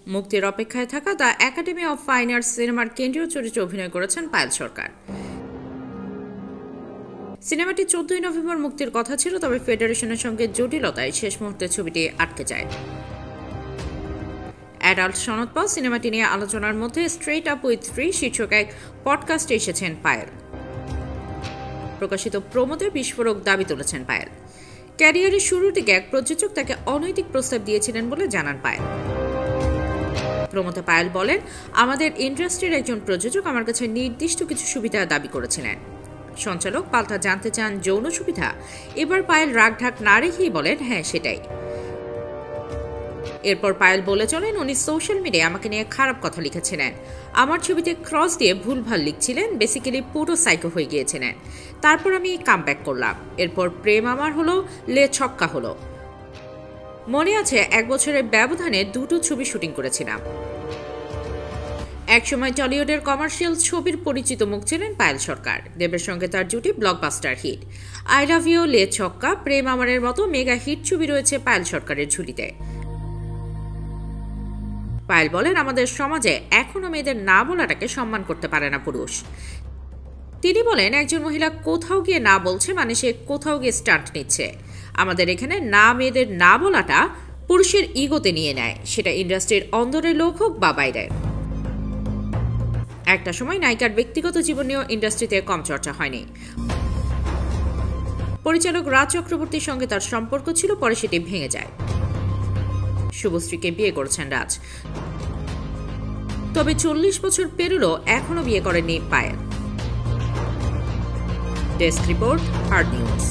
মুক্তির অপেক্ষায় থাকা the academy of fine arts সিনেমার কেন্দ্রীয় চরিত্রে অভিনয় করেছেন পায়েল সরকার। সিনেমাটি 14 নভেম্বর মুক্তির কথা ছিল, তবে ফেডারেশনের সঙ্গে জটিলতায় শেষ মুহূর্তে ছবিটি আটকে যায়। অ্যাডাল্ট সনদ পাওয়া সিনেমাটি নিয়ে আলোচনার মধ্যে স্ট্রেট আপ উইথ ফ্রি শীর্ষক এক পডকাস্টে এসেছেন পায়েল। প্রকাশিত প্রমোতে বিস্ফোরক দাবি তুলেছেন পায়েল। ক্যারিয়ারের শুরুর দিকে এক প্রযোজক তাকে অনৈতিক প্রস্তাব দিয়েছিলেন বলে জানান পায়েল। প্রমোতে পায়েল বলেন, আমাদের ইন্ডাস্ট্রির একজন প্রযোজক আমার কাছে নির্দিষ্ট কিছু সুবিধা দাবি করেছিলেন। সঞ্চালক পাল্টা জানতে চান যৌন সুবিধা। এবার পায়েল রাগঢাক না রেখেই বলেন, হ্যাঁ সেটাই। এরপর পায়েল বলে চলেন, উনি সোশ্যাল মিডিয়ায় আমাকে নিয়ে খারাপ কথা লিখেছিলেন। আমার ছবিতে ক্রস দিয়ে ভুলভাল লিখছিলেন, বেসিক্যালি পুরো সাইকো হয়ে গিয়েছিলেন। তারপর আমি কামব্যাক করলাম। এরপর প্রেম আমার হলো, লে ছক্কা হলো। মনে আছে 1 বছরের ব্যবধানে 2টো ছবি শুটিং করেছিলাম। একসময় টলিউডের কমার্শিয়াল ছবির পরিচিত মুখ ছিলেন পায়েল সরকার। দেবের সঙ্গে তার জুটি blockbuster hit. I love you, Le Chakka, প্রেম আমারের মতো মেগা হিট ছবি রয়েছে পায়েল সরকারের ঝুলিতে। পায়েল বলেন, আমাদের সমাজে এখনো মেয়েদের না বলাটাকে সম্মান করতে পারে না পুরুষ। তিনি বলেন, একজন মহিলা কোথাও গিয়ে না বলছে মানে সে কোথাও গিয়ে স্টান্ট নিচ্ছে। আমাদের এখানে না মেয়েদের না বলাটা পুরুষের ইগোতে নিয়ে নেয়, সেটা ইন্ডাস্ট্রির অন্দরের লোক হোক বা বাইরের। একটা সময় নায়িকার ব্যক্তিগত জীবন নিয়েও ইন্ডাস্ট্রিতে কম চর্চা হয়নি। পরিচালক রাজ চক্রবর্তীর সঙ্গে তার সম্পর্ক ছিল, পরে সেটি ভেঙে যায়। শুভশ্রীকে বিয়ে করেছেন রাজ, তবে 40 বছর পেরোলো এখনো বিয়ে করেননি Payel. Desk report, hard news.